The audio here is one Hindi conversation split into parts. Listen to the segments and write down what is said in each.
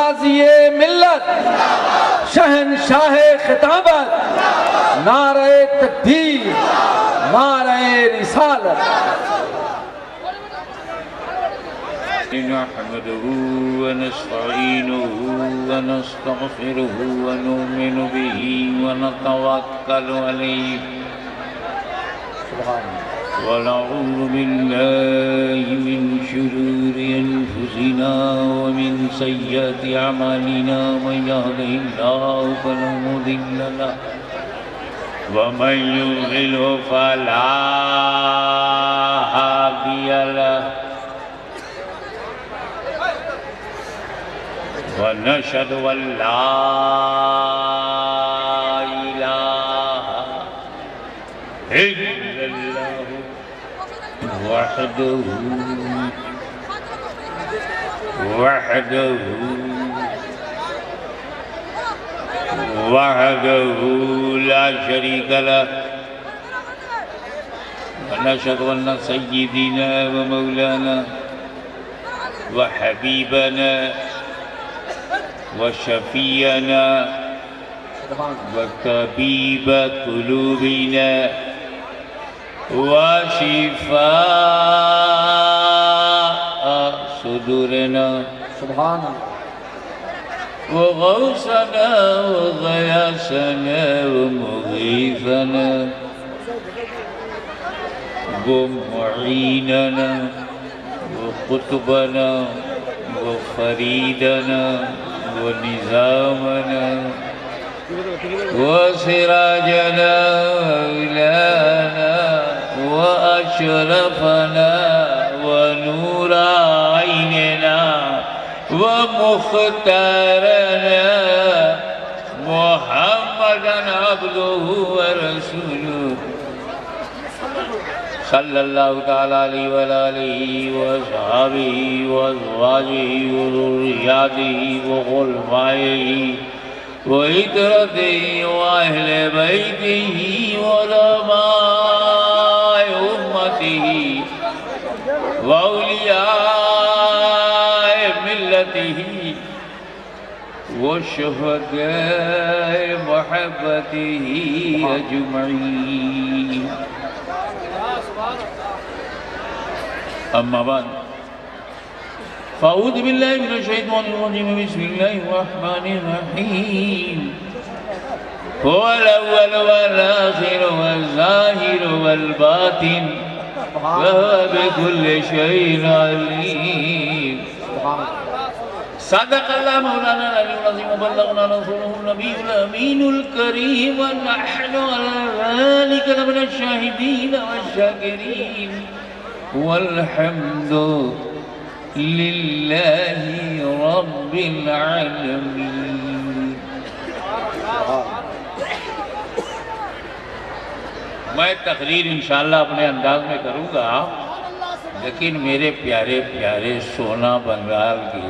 गाज़िए मिल्लत शहनशाह खिताबत नारे तकबीर नारे रिसालत। नहमदुहु व नस्तईनुहु व नस्तगफिरुहु व नुमिनु बिही व नतवक्कलु अलैहि व नऊज़ु बिल्लाहि मिन शुरूरि अनफुसिना व मिन सय्यिआति अमालिना मन यहदिहिल्लाहु फला मुदिल्ल लहु व मन युद्लिलहु फला हादिय लहु वनशहदु अल्ला इलाहा इल्लल्लाह वहदहु ला शरीका लहु वनशहदु अन्न सय्यिदना व मौलाना व हबीबना व शफीअना व तबीब कुलूबिना व शिफाअ सुदूरना व गौसना व गयासना व मुगीसना व मुईनना व कुतुबना व फरीदना व निज़ामना व सिराजना व अशरफना व नूरा आइनना व मुख्तारना मुहम्मदन अब्दुहु व रसूलुहु सल्लल्लाहु तआला अलैहि व आलिहि व सहाबिहि व अज़वाजिहि व ज़ुर्रिय्यतिहि व खुलफाइहि व इतरतिहि व अहले बैतिहि व उलमाए उम्मतिहि व औलियाए मिल्लतिहि व शुहदाए महब्बतिहि अजमईन। अम्मा बाद फ़अऊज़ु बिल्लाहि मिनश शैतानिर रजीम बिस्मिल्लाहिर रहमानिर रहीम हुवल अव्वल वल आखिर वल ज़ाहिर वल बातिन व हुवा बिकुल्लि शैइन अलीम। सदक़ल्लाहु मौलाना अल-अलीयुल अज़ीम व बल्लगना रसूलुहुन नबियुल अमीनुल करीम व नहनु अला ज़ालिका लमिनश शाहिदीन वश-शाकिरीन वल्हम्दु लिल्लाहि रब्बिल आलमीन। मैं तकरीर इंशाअल्लाह अपने अंदाज में करूँगा, लेकिन मेरे प्यारे प्यारे सोना बंगाल के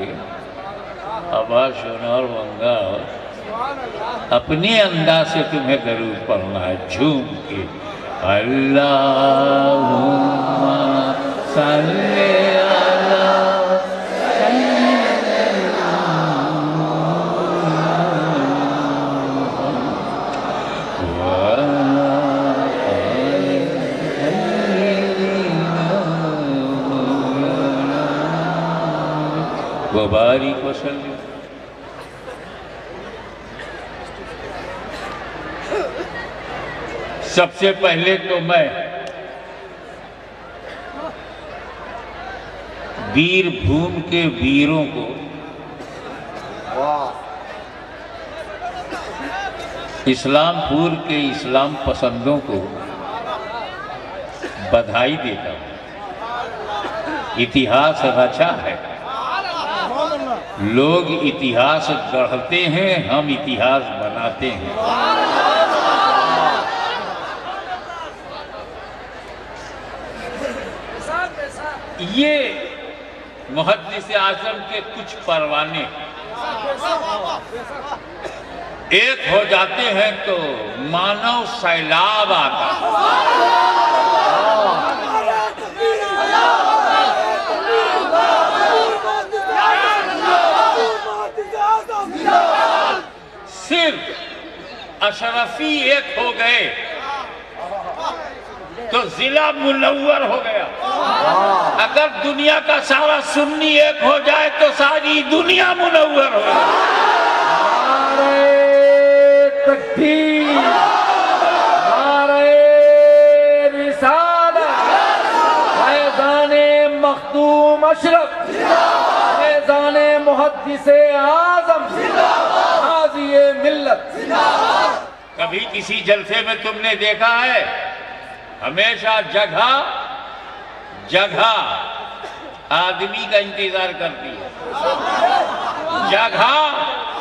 आवाज सोनार बंगाल अपने अंदाज से तुम्हें दरूद पढ़ना है झूम के। अल्लाहुम्मा सल्ली अला व बारिक वसल्लम। सबसे पहले तो मैं वीर भूमि के वीरों को इस्लामपुर के इस्लाम पसंदों को बधाई देता हूँ। इतिहास रचा है, लोग इतिहास गढ़ते हैं, हम इतिहास बनाते हैं। ये मुहद्दिस आज़म के कुछ परवाने एक हो जाते हैं तो मानव सैलाब आता है। सिर्फ अशरफी एक हो गए तो जिला मुनव्वर हो गया। अगर दुनिया का सारा सुन्नी एक हो जाए तो सारी दुनिया मुनव्वर हो जाए। नारे तकबीर, नारे रिसालत, फैज़ाने मखदूम अशरफ, फैज़ाने मुहद्दिसे आज़म, हाज़िए मिल्लत। कभी किसी जलसे में तुमने देखा है हमेशा जगह जगह आदमी का इंतजार करती है, जगह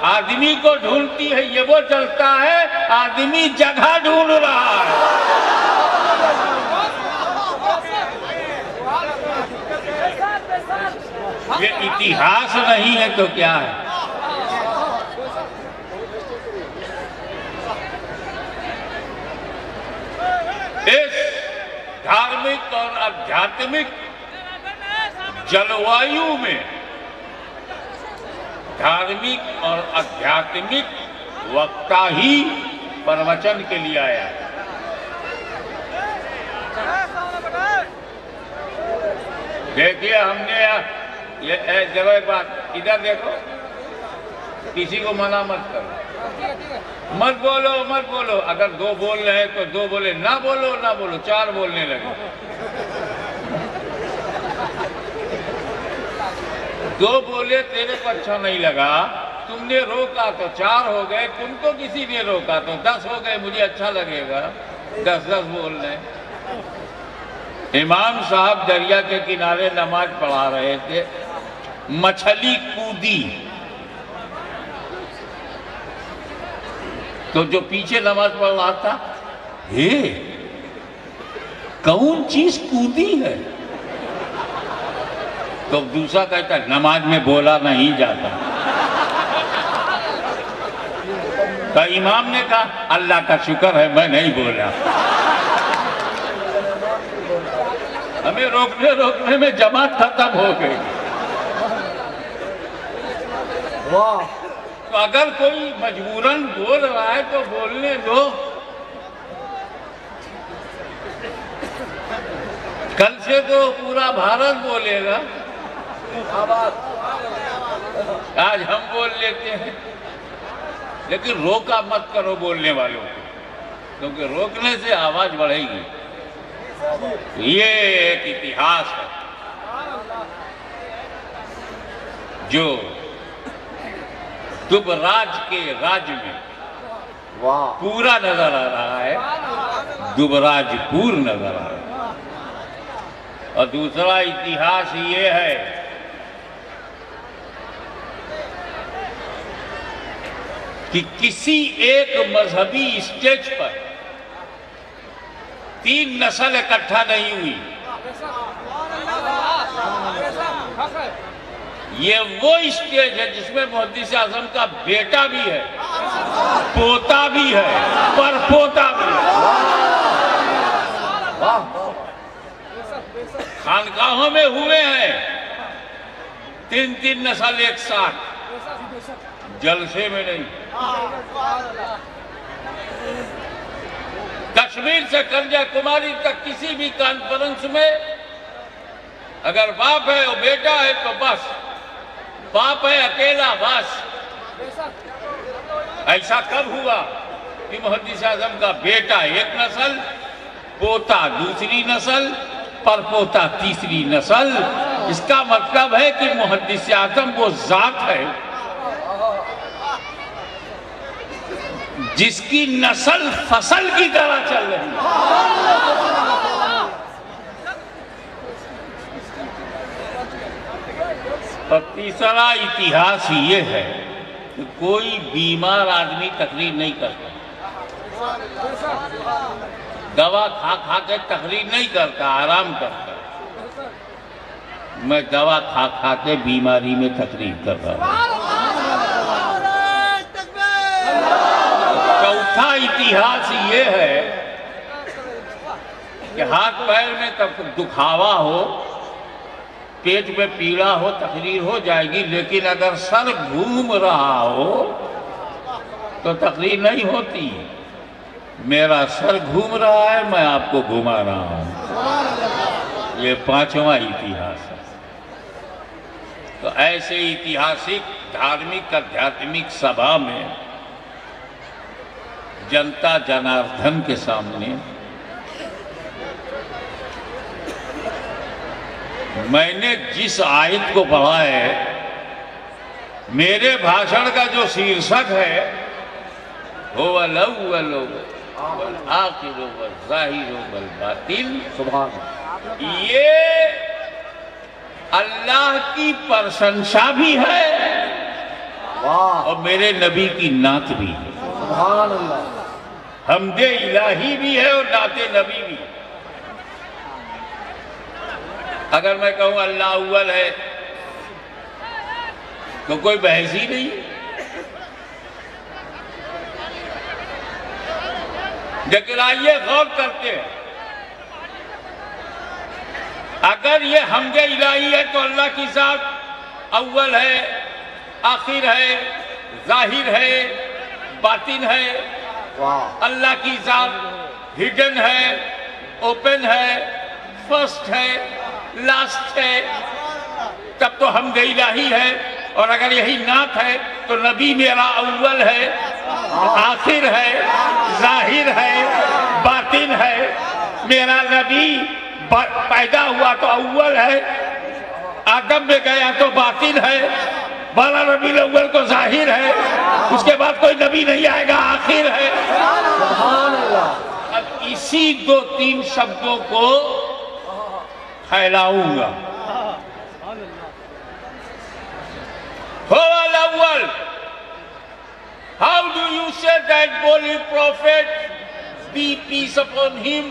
आदमी को ढूंढती है, ये वो चलता है, आदमी जगह ढूंढ रहा है। ये इतिहास नहीं है तो क्या है? इस धार्मिक और आध्यात्मिक जलवायु में धार्मिक और आध्यात्मिक वक्ता ही प्रवचन के लिए आया है। देखिए हमने ये जब एक बात इधर देखो, किसी को मना मत करो, मत बोलो मत बोलो। अगर दो बोल रहे हैं तो दो बोले, ना बोलो ना बोलो, चार बोलने लगे। दो बोले तेरे को अच्छा नहीं लगा, तुमने रोका तो चार हो गए, तुमको किसी ने रोका तो 10 हो गए, मुझे अच्छा लगेगा 10-10 बोल रहे। इमाम साहब दरिया के किनारे नमाज पढ़ा रहे थे, मछली कूदी तो जो पीछे नमाज पढ़ रहा था, हे कौन चीज कूदी है? तो दूसरा कहता नमाज में बोला नहीं जाता। तो इमाम ने कहा अल्लाह का शुक्र है मैं नहीं बोला। हमें रोकने रोकने में जमात खत्म हो गई। वाह! तो अगर कोई मजबूरन बोल रहा है तो बोलने दो। कल से तो पूरा भारत बोलेगा, आज हम बोल लेते हैं, लेकिन रोका मत करो बोलने वालों को, क्योंकि रोकने से आवाज बढ़ेगी। ये एक इतिहास है जो दुबराज के राज्य में पूरा नजर आ रहा है, दुबराजपुर नजर आ रहा है। और दूसरा इतिहास ये है कि किसी एक मजहबी स्टेज पर 3 नस्ल इकट्ठा नहीं हुई। ये वो स्टेज है जिसमें मुहद्दिस आज़म का बेटा भी है, पोता भी है, परपोता भी है। खानकाहों में हुए हैं 3-3 नस्ल एक साथ, जलसे में नहीं। कश्मीर से कन्याकुमारी तक किसी भी कॉन्फ्रेंस में अगर बाप है और बेटा है तो बस, बाप है अकेला बस। ऐसा कब हुआ कि मुहद्दिस आज़म का बेटा एक नस्ल, पोता दूसरी नस्ल, परपोता तीसरी नस्ल। इसका मतलब है कि मुहद्दिस आज़म वो जात है जिसकी नस्ल फसल की तरह चल रही है। और तीसरा इतिहास ये है कि कोई बीमार आदमी तकरीर नहीं करता, दवा खा खा के तकरीर नहीं करता, आराम करता। मैं दवा खा खा के बीमारी में तकरीर कर रहा हूं। चौथा इतिहास ये है कि हाथ पैर में तब दुखावा हो, पेट में पीड़ा हो, तकरीर हो जाएगी, लेकिन अगर सर घूम रहा हो तो तकरीर नहीं होती। मेरा सर घूम रहा है, मैं आपको घुमा रहा हूं। ये 5वां इतिहास है। तो ऐसे ऐतिहासिक धार्मिक आध्यात्मिक सभा में जनता जनार्दन के सामने मैंने जिस आयत को पढ़ा है, मेरे भाषण का जो शीर्षक है वो वल-अव्वल वल-आखिर वल-ज़ाहिर वल-बातिन, सुभान, ये अल्लाह की प्रशंसा भी है और मेरे नबी की नात भी है। सुभान अल्लाह। हमदे इलाही भी है और नाते नबी भी। अगर मैं कहूं अल्लाह अव्वल है तो कोई बहस ही नहीं। लेकिन आइए गौर करते हैं, अगर ये हमदे इलाही है तो अल्लाह की ज़ात अव्वल है, आखिर है, जाहिर है, बातिन है। अल्लाह की ज़ात हिडन है, ओपन है, फर्स्ट है, लास्ट है, तब तो हमदे इलाही है। और अगर यही नात है तो नबी मेरा अव्वल है, आखिर है, जाहिर है, बातिन है। मेरा नबी पैदा हुआ तो अव्वल है, आदम में गया तो बातिन है, 12 रबीउल अव्वल को जाहिर है, उसके बाद कोई नबी नहीं आएगा, आखिर है। अब इसी 2-3 शब्दों को फैलाऊंगा। अव्वल, how do you say that holy prophet, be peace upon him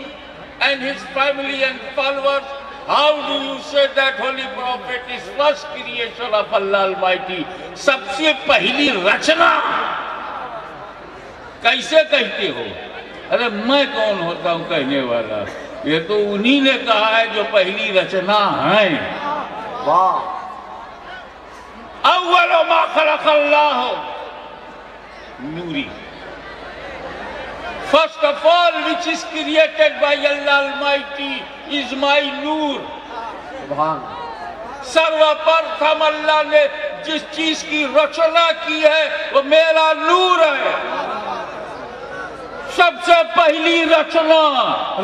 and his family and followers? How do you say that holy prophet is first creation of Allah Almighty? सबसे पहली रचना कैसे कहते हो? अरे मैं कौन होता हूँ कहने वाला? ये तो उन्हीं ने कहा है जो पहली रचना है। वाह। अव्वल मा खलक़ल्लाह नूरी, first of all which is created by Allah Almighty is my नूर। सर्वप्रथम अल्लाह ने जिस चीज की रचना की है वो मेरा नूर है। सबसे पहली रचना,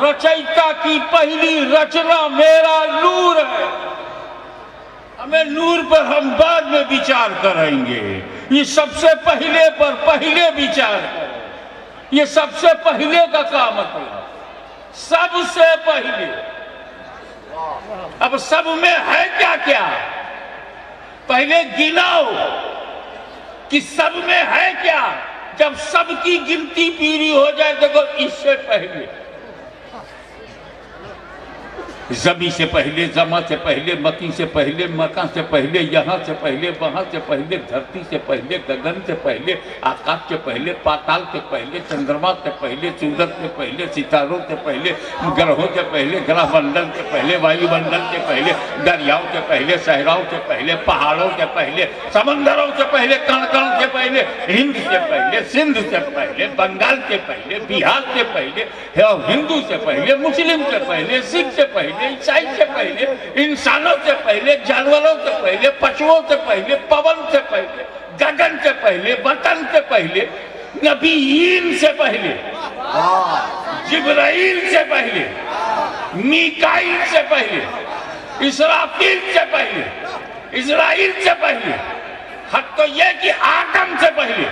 रचयिता की पहली रचना मेरा नूर है। हमें नूर पर हम बाद में विचार करेंगे। ये सबसे पहले पर पहले विचार करें। ये सबसे पहले का क्या मतलब? सबसे पहले। अब सब में है क्या क्या? पहले गिनाओ कि सब में है क्या। जब सबकी गिनती पूरी हो जाए देखो इससे पहले जमी से पहले, जमा से पहले, मकी से पहले, मका से पहले, यहाँ से पहले, वहां से पहले, धरती से पहले, गगन से पहले, आकाश से पहले, पाताल से पहले, चंद्रमा से पहले, सूरज से पहले, सितारों से पहले, ग्रहों से पहले, ग्रह मंडल से पहले, वायुमंडल से पहले, दरियाओं से पहले, सहराओं से पहले, पहाड़ों से पहले, समंदरों से पहले, कण कण से पहले, हिंद से पहले, सिंध से पहले, बंगाल से पहले, बिहार से पहले, हिंदू से पहले, मुस्लिम से पहले, सिख से पहले, ईसाई से पहले, इंसानों से पहले, जानवरों से पहले, पशुओं से पहले, पवन से पहले, गगन से पहले, वतन से पहले, नबीयीन से पहले, जिब्राइल से पहले, मीकाईल से पहले, इसराफील से पहले, इजराइल से पहले, हद तो यह कि आदम से पहले,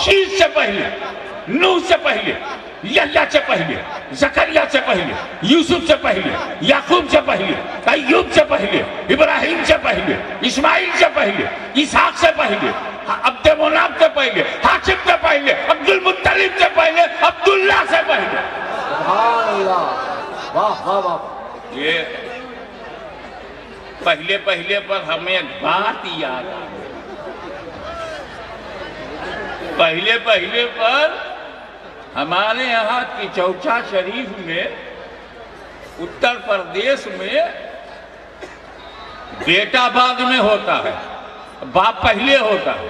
शीश से पहले, नूह से पहले, यहया से पहले, जकरिया से पहले, यूसुफ से पहले, याकूब से पहले, अय्यूब से पहले, इब्राहिम से पहले, इस्माइल से पहले, इसहाक से पहले, अब्दे मुनाफ से पहले, हाशिम से पहले, अब्दुल मुत्तलिब से पहले, अब्दुल्ला से पहले। वाह वाह वाह। ये पहले पहले पर हमें एक बात याद आ गई। पहले पहले पर हमारे यहाँ की चौचा शरीफ में उत्तर प्रदेश में बेटा बाद में होता है, बाप पहले होता है।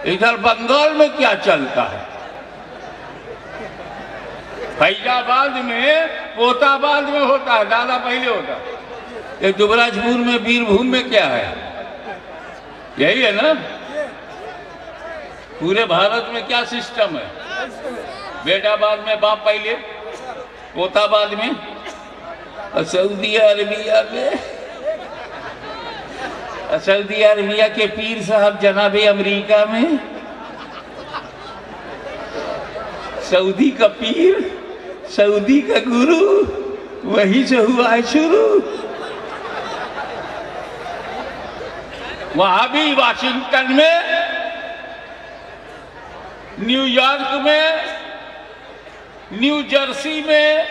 इधर बंगाल में क्या चलता है? फैजाबाद में पोताबाद में होता है, दादा पहले होता है। ये दुबराजपुर में बीरभूम में क्या है? यही है ना? पूरे भारत में क्या सिस्टम है? बेटाबाद में बाप पहले, पोताबाद में, और सऊदी अरबिया में सऊदी अरबिया के पीर साहब जनाबे अमेरिका में, सऊदी का पीर, सऊदी का गुरु, वहीं से हुआ है शुरू। वहां भी वाशिंगटन में, न्यूयॉर्क में, न्यू जर्सी में,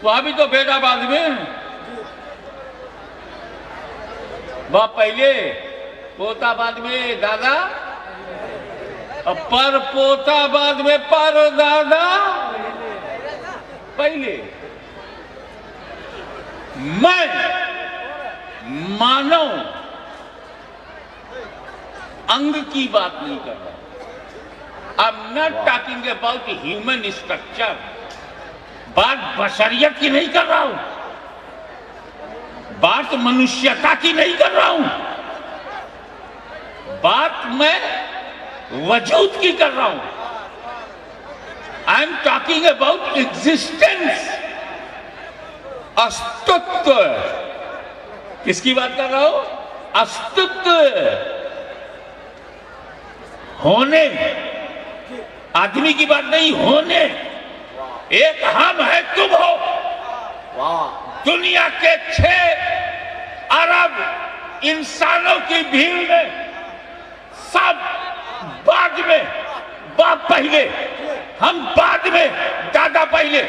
वहां भी तो बेटाबाद में बाप पहले, पोताबाद में दादा, पर पोताबाद में पर दादा पहले। मैं मानव अंग की बात नहीं कर रहा। I am not talking about human structure. बात बशरियत की नहीं कर रहा हूं, बात मनुष्यता की नहीं कर रहा हूं, बात मैं वजूद की कर रहा हूं। I am talking about existence, अस्तित्व। किसकी बात कर रहा हूं? अस्तित्व, होने। आदमी की बात नहीं, होने। एक हम है, तुम हो। दुनिया के 6 अरब इंसानों की भीड़ में सब बाद में, बाप पहले, हम बाद में, दादा पहले,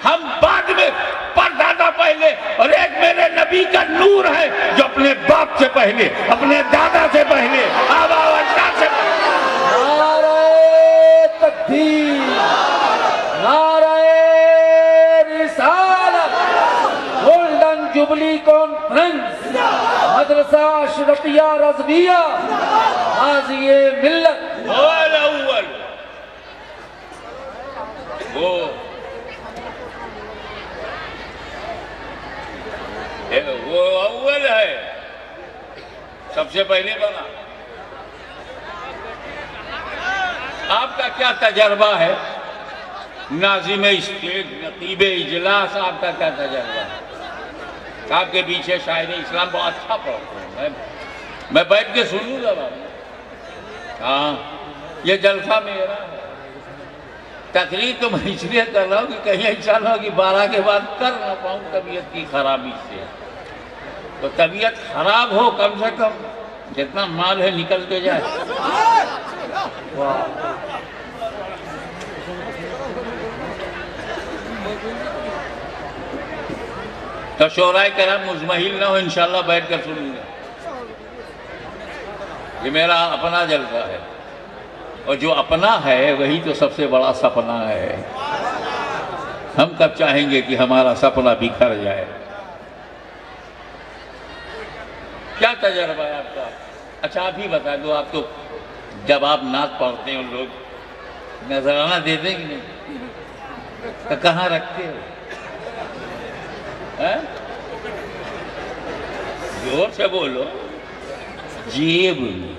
हम बाद में, परदादा पहले, और एक मेरे नबी का नूर है जो अपने बाप से पहले, अपने दादा से पहले, आबा व अजदाद से पहले। नारे तकबीर, नारे रिसालत, गोल्डन जुबली कॉन्फ्रेंस, मदरसा अशरफिया रज़विया, हाज़िए मिल्लत। वो अव्वल है, सबसे पहले बना। आपका क्या तजर्बा है? नाज़िम स्टेज, नकीब इजलास, आपका क्या तजर्बा है? आपके पीछे शायर इस्लाम बहुत अच्छा पढ़ते हैं, मैं बैठ के सुनूंगा बाबा। हाँ, ये जलसा मेरा है। तकरीर तो मैं इसलिए कर रहा हूँ कि कहीं ऐसा ना हो कि 12 के बाद कर ना पाऊँ तबीयत की खराबी से। तो तबीयत खराब हो, कम से कम जितना माल है निकल के जाए। तो शोराय करम मुजमहिल ना हो, इंशाल्लाह बैठ कर सुनूंगा। ये मेरा अपना जलसा है, और जो अपना है वही तो सबसे बड़ा सपना है। हम कब चाहेंगे कि हमारा सपना बिखर जाए? क्या तजर्बा है आपका? अच्छा, आप ही बता दो। आप तो जब आप नात पढ़ते हो लोग नजराना देते कि नहीं, तो कहाँ रखते हो? जोर से बोलो। जेब में,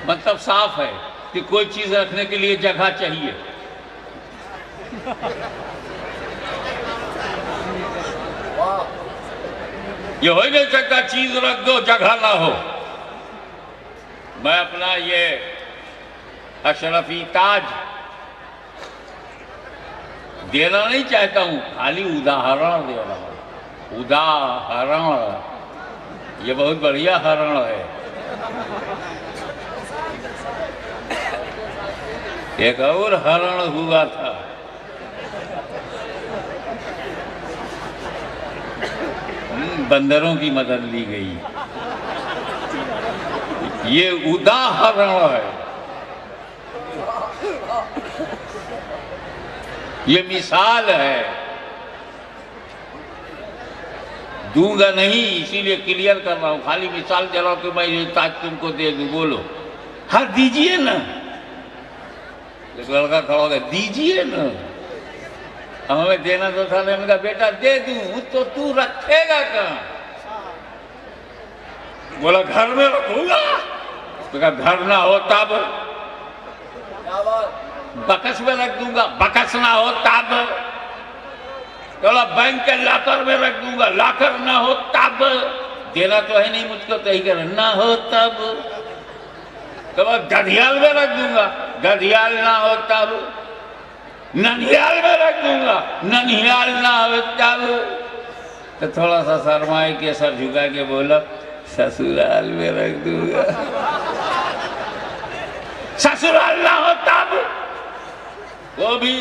मतलब साफ है कि कोई चीज रखने के लिए जगह चाहिए। ये हो ही नहीं सकता चीज रख दो जगह ना हो। मैं अपना ये अशरफी ताज देना नहीं चाहता हूं, खाली उदाहरण दे रहा हूं। उदाहरण, ये बहुत बढ़िया हरण है। एक और हरण हुआ था, बंदरों की मदद ली गई। ये उदाहरण है, ये मिसाल है। दूंगा नहीं, इसीलिए क्लियर कर रहा हूं। खाली मिसाल दे रहा हूं कि मैं ये ताज तुमको दे दूं। बोलो हाँ दीजिए ना। लड़का खड़ा हो गया, दीजिए ना। हमें देना तो था। मैंने कहा बेटा दे दूं तो तू रखेगा कहाँ? बोला घर में रखूंगा। घर ना हो तब बकस में रख दूंगा, बकस ना हो तब। बोला बैंक के लॉकर में रख दूंगा, लॉकर ना हो तब। देना तो है नहीं मुझको, तो ही कर ना हो तब। तो गधियाल में रख दूंगा, गधियाल ना हो तब। ननियाल में रख दूंगा, ननियाल ना हो तब। तो थोड़ा सा शर्माए के सर झुका के बोला ससुराल में रख दूंगा। ससुराल ना हो तब। वो भी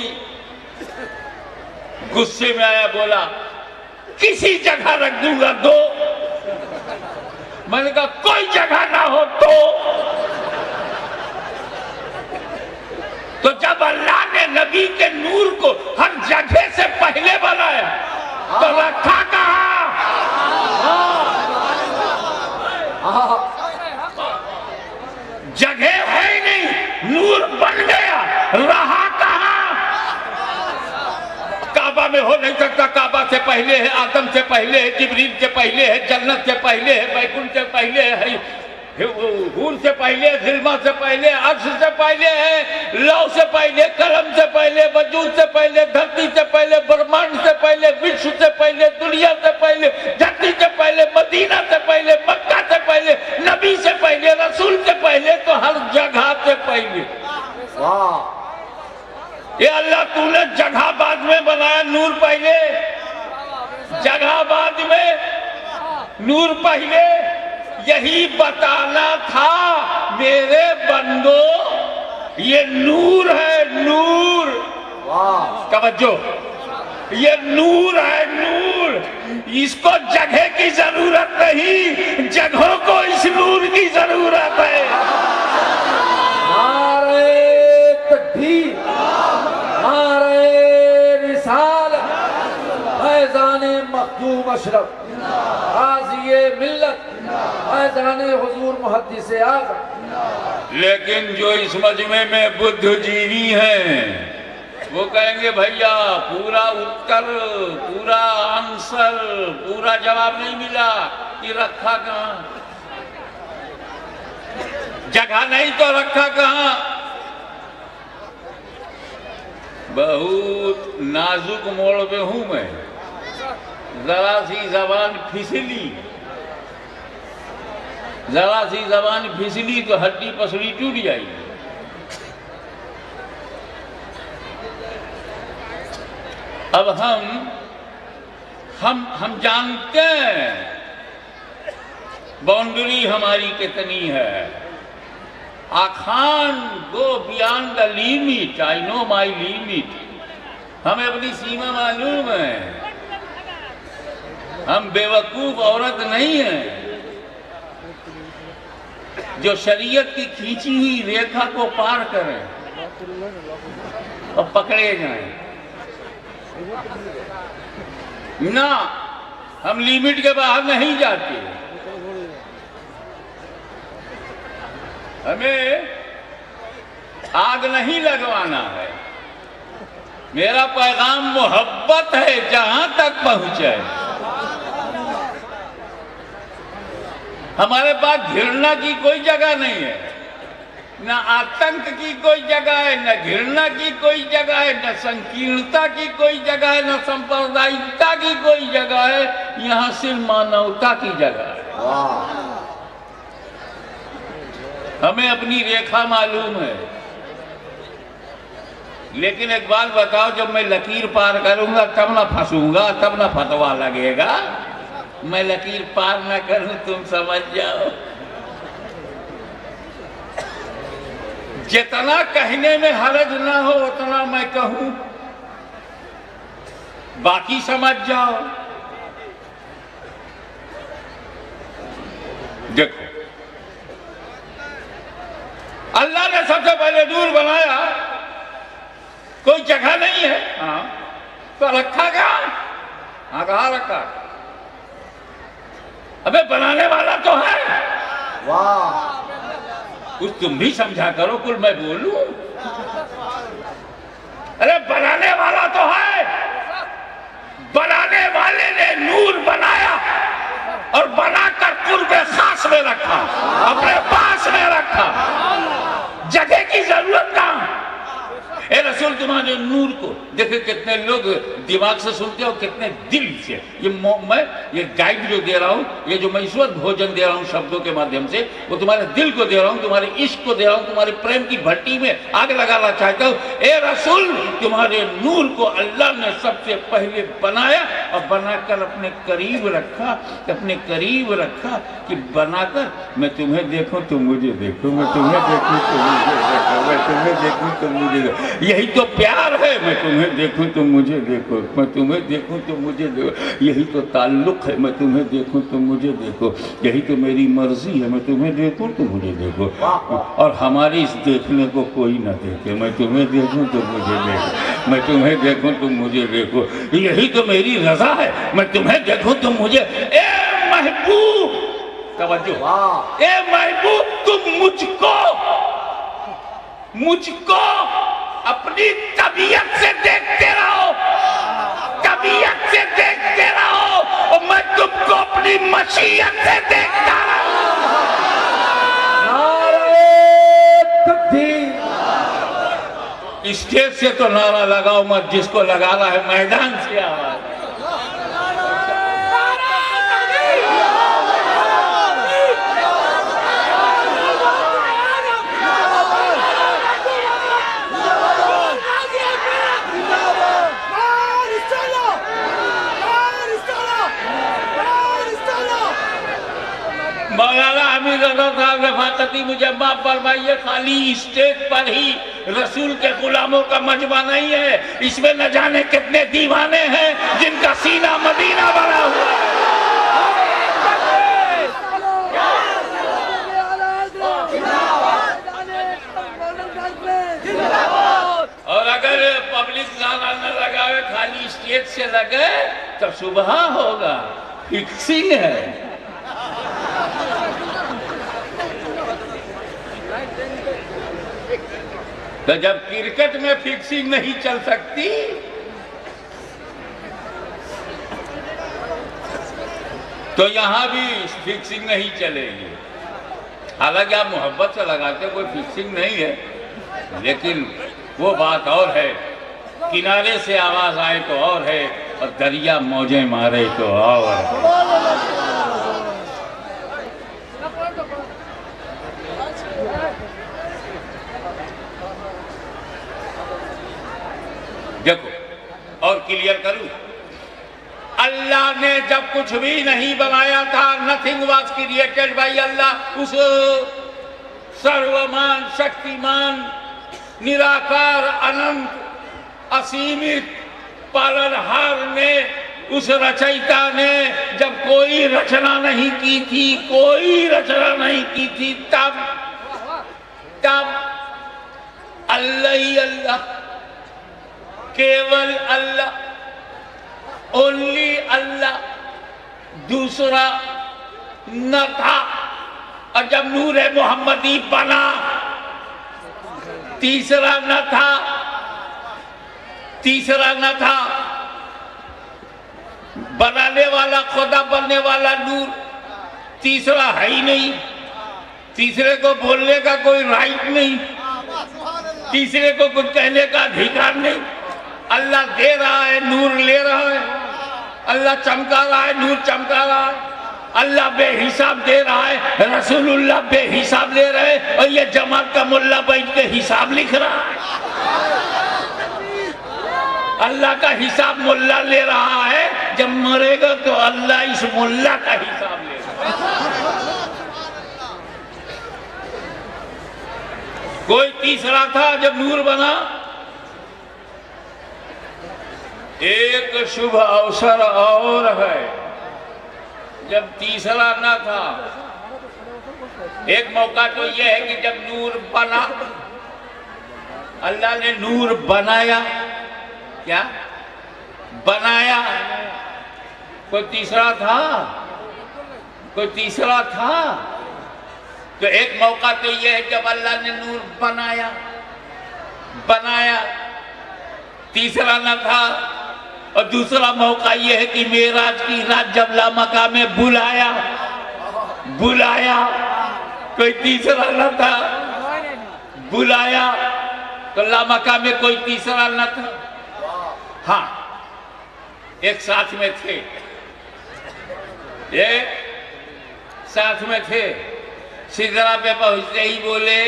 गुस्से में आया, बोला किसी जगह रख दूंगा दो। मैंने कहा कोई जगह ना हो तो जब अल्लाह ने नबी के नूर को हर जगह से पहले बनाया तो रखा कहाँ? जगह है ही नहीं, नूर बन गया, रहा कहाँ? काबा में हो नहीं सकता। काबा से पहले है, आदम से पहले है, जिब्रील से पहले है, जन्नत से पहले है, बैकुंठ से पहले है, हूर से पहले, जिल्मा से पहले, अर्श से पहले है, लौ से पहले, कलम से पहले, वजूद से पहले, धरती से पहले, ब्रह्मांड से पहले, विश्व से पहले, दुनिया से पहले, धरती से पहले, मदीना से पहले, मक्का से पहले, नबी से पहले, रसूल से पहले, तो हर जगह से पहले। वाह! ये अल्लाह तूने जगह बाद में बनाया, नूर पहले। जगह बाद में, नूर पहले। यही बताना था मेरे बंदो, ये नूर है, नूर। वाह! तवज्जो, ये नूर है, नूर। इसको जगह की जरूरत नहीं, जगहों को इस नूर की जरूरत है। नारे तकबीर, नारे रिसालत, फैज़ाने मखदूम अशरफ, गाज़िए मिल्लत, फैज़ाने हुजूर मुहद्दिसे आज़म। लेकिन जो इस मजमे में बुद्धिजीवी हैं वो कहेंगे भैया पूरा उत्तर, पूरा आंसर, पूरा जवाब नहीं मिला कि रखा कहाँ? जगह नहीं तो रखा कहाँ? बहुत नाजुक मोड़ पे हूं मैं, जरा सी जबान फिसली, जरा सी जबान फिसली तो हड्डी पसली टूट जाएगी। अब हम जानते हैं बाउंड्री हमारी कितनी है। I can't go beyond the limit. I know my limit. हमें अपनी सीमा मालूम है। हम बेवकूफ औरत नहीं हैं जो शरीयत की खींची हुई रेखा को पार करें और पकड़े जाएं। ना, हम लिमिट के बाहर नहीं जाते। हमें आग नहीं लगवाना है। मेरा पैगाम मोहब्बत है, जहां तक पहुंचे। हमारे पास घृणा की कोई जगह नहीं है, न आतंक की कोई जगह है, न घृणा की कोई जगह है, न संकीर्णता की कोई जगह है, न सांप्रदायिकता की कोई जगह है। यहाँ सिर्फ मानवता की जगह है। हमें अपनी रेखा मालूम है। लेकिन एक बात बताओ, जब मैं लकीर पार करूंगा तब ना फंसूंगा, तब ना फतवा लगेगा। मैं लकीर पार ना करूं, तुम समझ जाओ। जितना कहने में हरज ना हो उतना मैं कहूं, बाकी समझ जाओ। देखो, अल्लाह ने सबसे पहले नूर बनाया, कोई जगह नहीं है। हाँ, तो रखा कहाँ? हाँ, कहाँ रखा? अबे बनाने वाला तो है। वाह! कुछ तुम भी समझा करो, कुल मैं बोलूं। अरे बनाने वाला तो है, बनाने वाले ने नूर बनाया और बनाकर कुर्बे खास में रखा, अपने पास में रखा। जगह की जरूरत कहां? ए रसूल तुम्हारे नूर को देखे, कितने लोग दिमाग से सुनते हो, कितने दिल से। मैं ये गाइड जो दे रहा हूँ, ये जो मैं ईश्वर भोजन दे रहा हूँ शब्दों के माध्यम से, वो तुम्हारे दिल को दे रहा हूँ, तुम्हारे इश्क को दे रहा हूँ, तुम्हारे प्रेम की भट्टी में आग लगाना चाहता हूँ। ए रसूल तुम्हारे नूर को अल्लाह ने सबसे पहले बनाया और बनाकर अपने करीब रखा, अपने करीब रखा कि बनाकर मैं तुम्हें देखूं तुम मुझे देखो, मैं तुम्हें देखूं तुम मुझे देखो, मैं तुम्हें देखूं तुम मुझे देखो। यही तो प्यार है, मैं तुम्हें देखूं तुम मुझे देखो, मैं तुम्हें देखूं तुम मुझे देखो। यही तो ताल्लुक है, मैं तुम्हें देखूं तुम मुझे देखो। यही तो मेरी मर्जी है, मैं तुम्हें देखूं तुम मुझे देखो। और हमारी इस देखने को कोई ना देखे, मैं तुम्हें देखूं तुम मुझे देखो, मैं तुम्हें देखूं तुम मुझे देखो। यही तो मेरी रजा है, मैं तुम्हें देखूं तुम मुझे। ए महबूब, तवज्जो, ए महबूब तुम मुझको अपनी तबीयत से देखते रहो, तबीयत से देखते रहो, और मैं तुमको अपनी मशीयत से देखता रहूं। स्टेज से तो नारा लगाओ मत, जिसको लगाना है मैदान से आवाज। मौलाना हमीद साहब रफाकती मुझे माफ फरमाइए, खाली स्टेज पर ही रसूल के गुलामों का मजमा नहीं है, इसमें न जाने कितने दीवाने हैं जिनका सीना मदीना बना हुआ है। और अगर पब्लिक गाना न लगावे, खाली स्टेज से लगे तो सुबह होगा, फिक्सिंग है। तो जब क्रिकेट में फिक्सिंग नहीं चल सकती, तो यहां भी फिक्सिंग नहीं चलेगी। हालांकि आप मोहब्बत से लगाते, कोई फिक्सिंग नहीं है, लेकिन वो बात और है, किनारे से आवाज आए तो और है, और दरिया मौजें मारे तो और है। देखो और क्लियर करूं, अल्लाह ने जब कुछ भी नहीं बनाया था, नथिंग वाज क्रिएटेड बाय अल्लाह, उस सर्वमान शक्तिमान निराकार अनंत असीमित पालनहार ने, उस रचयिता ने जब कोई रचना नहीं की थी, कोई रचना नहीं की थी, तब अल्लाह ही अल्लाह, केवल अल्लाह, ओनली अल्लाह, दूसरा न था। और जब नूर मोहम्मदी बना, तीसरा न था, तीसरा न था। बनाने वाला, खुदा बनने वाला नूर तीसरा है ही नहीं, तीसरे को बोलने का कोई राइट नहीं, तीसरे को कुछ कहने का अधिकार नहीं। अल्लाह दे रहा है, नूर ले रहा है, अल्लाह चमका रहा है, नूर चमका रहा है, अल्लाह बेहिसाब दे रहा है, रसूलुल्लाह बेहिसाब ले रहे हैं, और ये जमात का मुल्ला बैठ के हिसाब लिख रहा है। अल्लाह का हिसाब मुल्ला ले रहा है, जब मरेगा तो अल्लाह इस मुल्ला का हिसाब लेगा। कोई तीसरा था जब नूर बना। एक शुभ अवसर और है, जब तीसरा न था। एक मौका तो यह है कि जब नूर बना, अल्लाह ने नूर बनाया, क्या बनाया? कोई तीसरा था? कोई तीसरा था? तो एक मौका तो यह है जब अल्लाह ने नूर बनाया, तीसरा न था। और दूसरा मौका यह है कि मेराज की रात जब लामका में बुलाया, कोई तीसरा न था, बुलाया तो लामका में कोई तीसरा न था। हाँ, एक साथ में थे, सिदरा पे पहुंचते ही बोले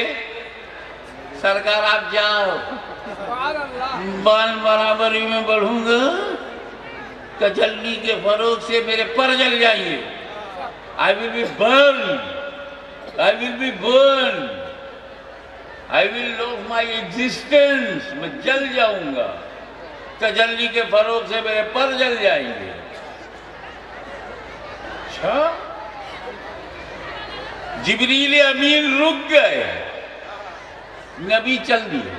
सरकार आप जाओ, बाल बराबरी में बढ़ूंगा तो जल्दी के फरोग से मेरे पर जल जाएंगे। I will be burn, I will be burn, I will loss my existence, मैं जल जाऊंगा, तजल्ली के फरोग से मेरे पर जल जाएंगे। अच्छा, जिब्रील अमीन रुक गए, नबी चल दिए।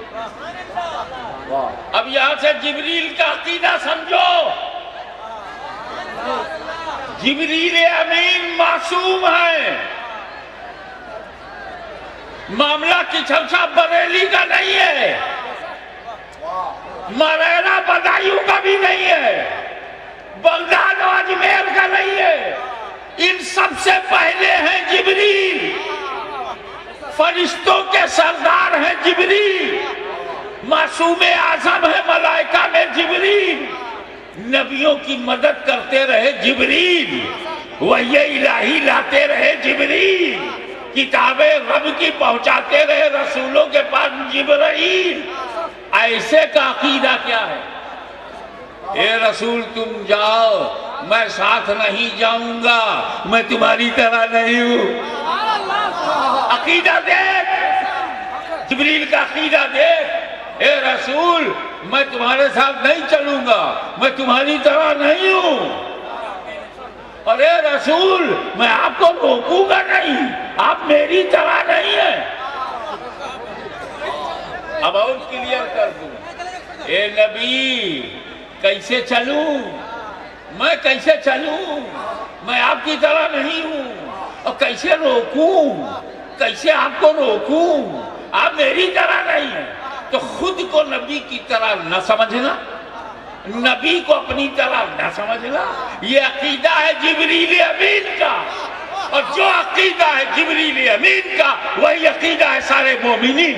अब यहां से जिब्रील का अकीदा समझो। जिब्रील अमीन मासूम है, मामला किछलसा बरेली का नहीं है, मरेना बदायूं का भी नहीं है, बगदाद और अजमेर का नहीं है। इन सबसे पहले हैं जिब्रील, फरिश्तों के सरदार हैं जिब्रील, मासूम आज़म है मलाइका में जिब्रील, नबियों की मदद करते रहे जिब्रील, वही इलाही लाते रहे जिब्रील, किताबें रब की पहुंचाते रहे रसूलों के पास जिब्रील। ऐसे का अकीदा क्या है? ए रसूल तुम जाओ, मैं साथ नहीं जाऊंगा, मैं तुम्हारी तरह नहीं हूं। अकीदा देख, जिब्रील का अकीदा देख। ए रसूल मैं तुम्हारे साथ नहीं चलूंगा, मैं तुम्हारी तरह नहीं हूं। और ए रसूल मैं आपको रोकूंगा नहीं, आप मेरी तरह नहीं है। अब और क्लियर कर दूं, ए नबी कैसे चलूं, मैं कैसे चलूं, मैं आपकी तरह नहीं हूं। और कैसे रोकूं, कैसे आपको रोकूं, आप मेरी तरह नहीं है। तो खुद को नबी की तरह न समझना, नबी को अपनी तरह न समझना, ये अकीदा है जिब्रील अमीन का। और जो अकीदा है जिब्रील अमीन का, वही अकीदा है सारे मोमिनीन।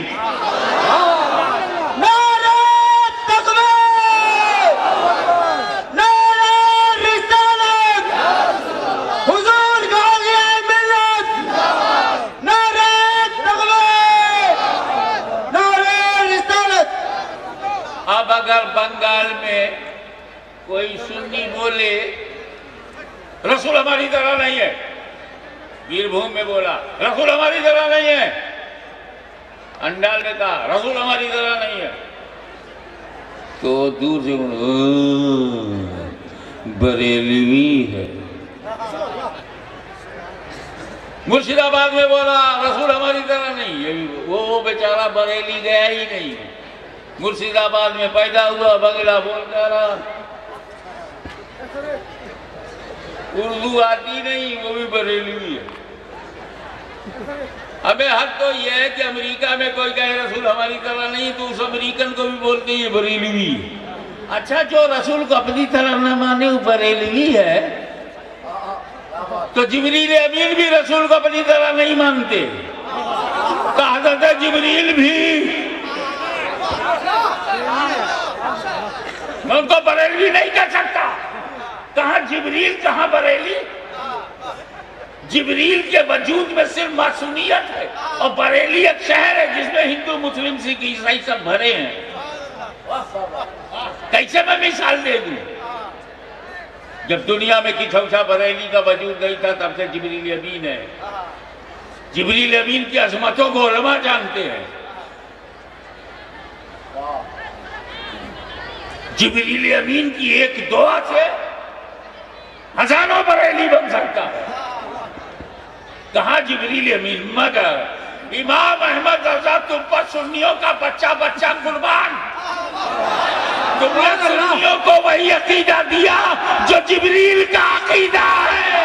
अब अगर बंगाल में कोई सुन्नी बोले रसूल हमारी तरह नहीं है, बीरभूम में बोला रसूल हमारी तरह नहीं है, अंडाल ने कहा रसूल हमारी तरह नहीं है, तो दूर से बरेलवी है। मुर्शिदाबाद में बोला रसूल हमारी तरह नहीं है, वो बेचारा बरेली गया ही नहीं, मुर्शिदाबाद में पैदा हुआ, बंगला बोलता रहा, उर्दू आती नहीं, वो भी बरेलवी है। हमें हक तो यह है कि अमेरिका में कोई कहे रसूल हमारी तरह नहीं, तो उस अमेरिकन को भी बोलते हैं बरेलवी। अच्छा, जो रसूल को अपनी तरह न माने वो बरेलवी है, तो जिब्रील अमीन भी रसूल को अपनी तरह नहीं मानते। कहा जाता है जिब्रील भी, मैं उनको बरेलवी नहीं कह सकता। कहा जिब्रील, कहा बरेली। जिब्रील के वजूद में सिर्फ मासूमियत है, और बरेली एक शहर है जिसमें हिंदू मुस्लिम सिख ईसाई सब भरे हैं। कैसे मैं मिसाल दे दूं? जब दुनिया में किछौछा बरेली का वजूद नहीं था, तब से जिब्रील अमीन है। जिब्रील अमीन की अजमतों को उलमा जानते हैं। जिब्रील अमीन की एक दुआ से हजारों बरेली बन सकता है। कहा जिब्रील अमीन, मगर इमाम अहमद रजा तुम पर सुन्नियों का बच्चा बच्चा कुर्बान, तुमने सुन्नियों को वही अकीदा दिया जो जिब्रील का अकीदा है।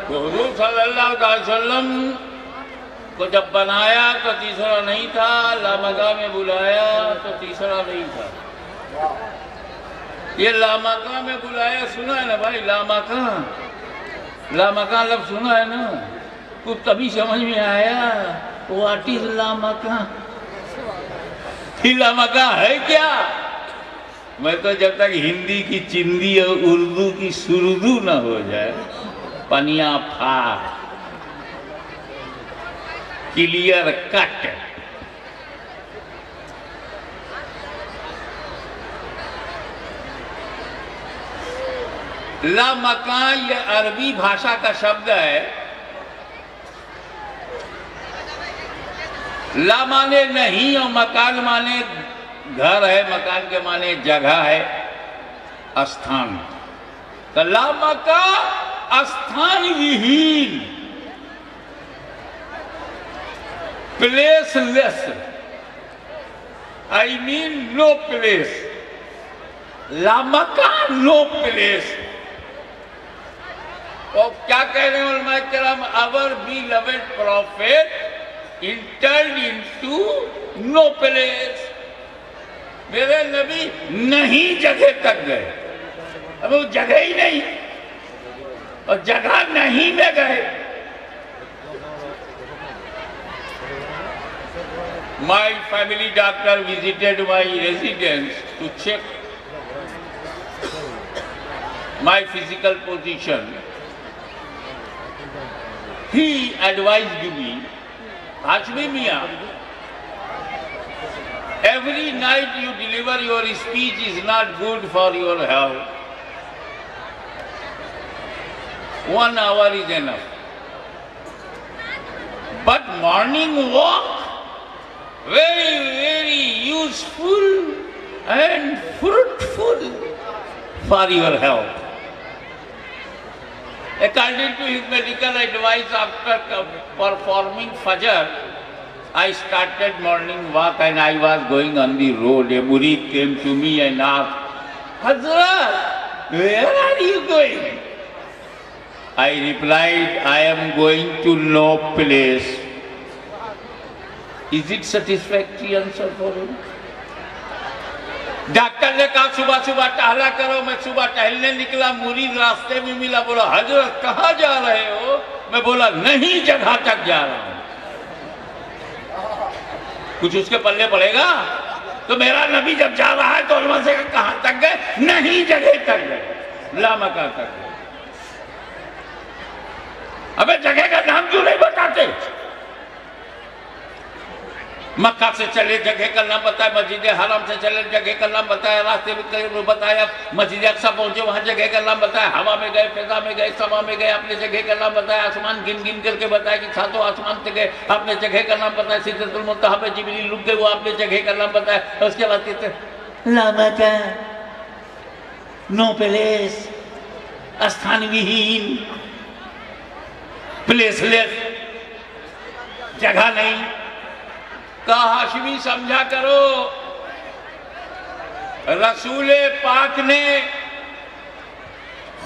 तो हुजूर सल्लल्लाहु अलैहि वसल्लम को जब बनाया तो तीसरा नहीं था, लामका में बुलाया तो तीसरा नहीं था। ये लामका में बुलाया सुना है ना भाई, लामका लामका लफ्ज़ सुना है ना, कुछ तभी समझ में आया व्हाट इज लामका। लामका है क्या? मैं तो जब तक हिंदी की चिंदी और उर्दू की सुर्दू ना हो जाए, पनिया फाड़ क्लियर कट, लामकान ये अरबी भाषा का शब्द है। ला माने नहीं और मकान माने घर है, मकान के माने जगह है, स्थान। तो लामका स्थान विहीन, placeless, I mean no place. लामका नो प्लेस। और क्या कह रहे हैं उलमा किराम? Our beloved prophet entered into no place. मेरे नबी नहीं जगह तक गए, अब वो जगह ही नहीं और जगह नहीं में गए। My family doctor visited my residence to check my physical position. He advised me, Hashmi Miya, every night you deliver your speech is not good for your health. 1 hour is enough. But morning walk, very, very useful and fruitful for your health. According to his medical advice, after performing Fajr, I started morning walk and I was going on the road. A murid came to me and asked, Hazrat, where are you going? I replied, I am going to no place. Is it satisfactory answer for him? Doctor ने कहा सुबह सुबह टहला करो। मैं सुबह टहलने निकला, मुरीद रास्ते में मिला, बोला हजरत कहाँ जा रहे हो? मैं बोला नहीं, जगह तक जा रहा हूं। कुछ उसके पल्ले पड़ेगा? तो मेरा नबी जब जा रहा है तो उलमा से कहाँ तक गए? नहीं, जगह तक गए, लामका तक गए। अबे जगह का नाम क्यों नहीं बताते? मक्का से चले जगह का नाम बताया, मस्जिद हराम से चले जगह का नाम बताया, रास्ते में बताया, मस्जिद अक्सा पहुंचे वहां जगह का नाम बताया, हवा में गए, फिजा में गए, समा में गए, अपने जगह का नाम बताया, आसमान गिन गिन करके बताया कि सातों आसमान से गए, आपने जगह का नाम बताया, सिदरतुल मुंतहा पे जिब्रील रुक गए, वो आपने जगह का नाम बताया। उसके बाद कहते लामका नो प्लेस, स्थान विहीन, प्लेसलेस, जगह नहीं। कहा हाशमी समझा करो, रसूल पाक ने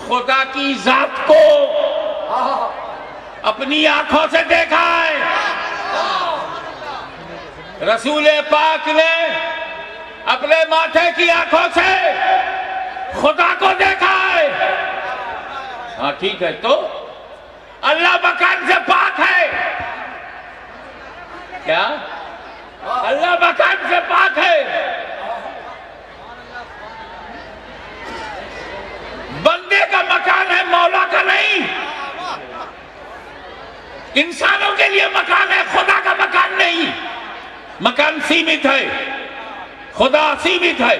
खुदा की जात को अपनी आंखों से देखा है। रसूल पाक ने अपने माथे की आंखों से खुदा को देखा है। हाँ ठीक है, तो अल्लाह मकान से पाक है क्या? अल्लाह मकान से पाक है। बंदे का मकान है, मौला का नहीं। इंसानों के लिए मकान है, खुदा का मकान नहीं। मकान सीमित है, खुदा सीमित है।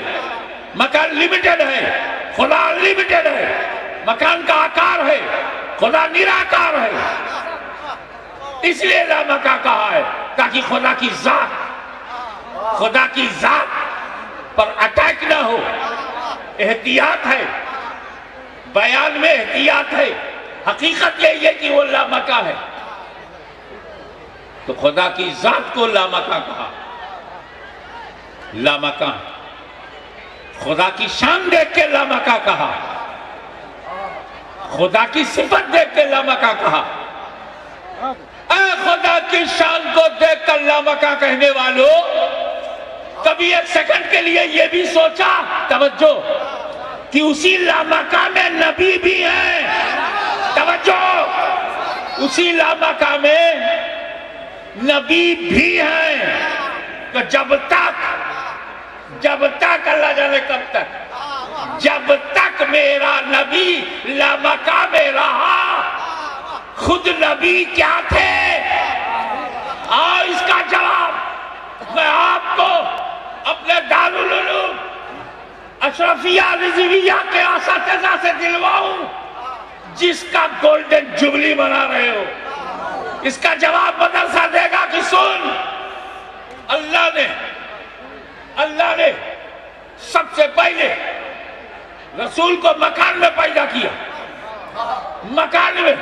मकान लिमिटेड है, खुदा अनलिमिटेड है। मकान का आकार है, खुदा निराकार है। इसलिए लामका कहा है ताकि खुदा की जात पर अटैक ना हो। एहतियात है, बयान में एहतियात है। हकीकत यही है कि वो लामका है, तो खुदा की जात को लामका कहा। लामका खुदा की शान देख के लामका कहा। खुदा की सिफत देख के लामका कहा। खुदा की शान को देख कर लामका कहने वालों, कभी एक सेकंड के लिए यह भी सोचा, तवज्जो, कि उसी लामका में नबी भी है। तवज्जो, उसी लामका में नबी भी है। तो जब तक अल्लाह जाने कब तक, जब तक मेरा नबी लामका में रहा, खुद नबी क्या थे? इसका जवाब मैं आपको अपने दारुल उलूम अशरफिया रिजविया के असातिज़ा से दिलवाऊं, जिसका गोल्डन जुबली बना रहे हो। इसका जवाब मदरसा देगा कि सुन, अल्लाह ने सबसे पहले रसूल को मकान में पैदा किया। मकान में,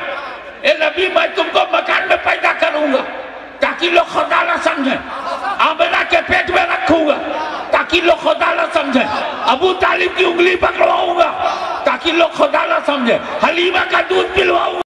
ए नबी मैं तुमको मकान में पैदा करूंगा ताकि लोग खुदा ना समझे। आमिना के पेट में रखूंगा ताकि लोग खुदा ना समझे। अबू तालिब की उंगली पकड़वाऊंगा ताकि लोग खुदा ना समझे। हलीमा का दूध पिलवाऊंगा